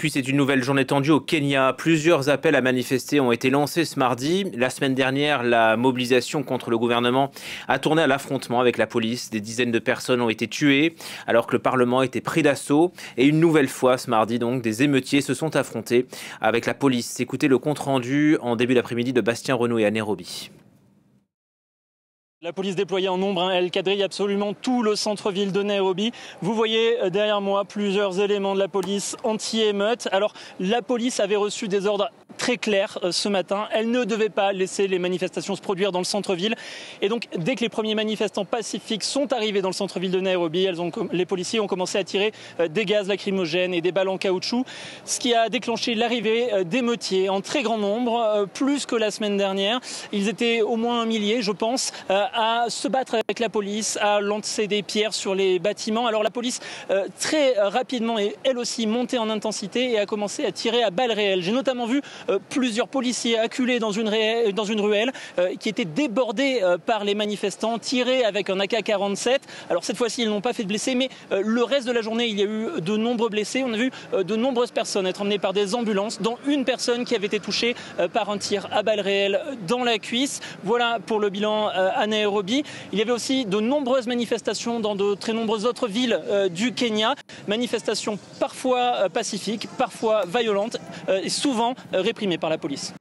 puis c'est une nouvelle journée tendue au Kenya. Plusieurs appels à manifester ont été lancés ce mardi. La semaine dernière, la mobilisation contre le gouvernement a tourné à l'affrontement avec la police. Des dizaines de personnes ont été tuées alors que le Parlement était pris d'assaut. Et une nouvelle fois ce mardi, donc, des émeutiers se sont affrontés avec la police. Écoutez le compte-rendu en début d'après-midi de Bastien Renaud à Nairobi. La police déployée en nombre, elle quadrille absolument tout le centre-ville de Nairobi. Vous voyez derrière moi plusieurs éléments de la police anti-émeute. Alors la police avait reçu des ordres très clairs ce matin. Elle ne devait pas laisser les manifestations se produire dans le centre-ville. Et donc dès que les premiers manifestants pacifiques sont arrivés dans le centre-ville de Nairobi, les policiers ont commencé à tirer des gaz lacrymogènes et des balles en caoutchouc. Ce qui a déclenché l'arrivée d'émeutiers en très grand nombre, plus que la semaine dernière. Ils étaient au moins un millier, je pense, à se battre avec la police, à lancer des pierres sur les bâtiments. Alors la police, très rapidement, est elle aussi montée en intensité et a commencé à tirer à balles réelles. J'ai notamment vu plusieurs policiers acculés dans une ruelle qui étaient débordés par les manifestants, tirés avec un AK-47. Alors cette fois-ci, ils n'ont pas fait de blessés, mais le reste de la journée, il y a eu de nombreux blessés. On a vu de nombreuses personnes être emmenées par des ambulances, dont une personne qui avait été touchée par un tir à balles réelles dans la cuisse. Voilà pour le bilan à Nairobi. Il y avait aussi de nombreuses manifestations dans de très nombreuses autres villes du Kenya. Manifestations parfois pacifiques, parfois violentes et souvent réprimées par la police.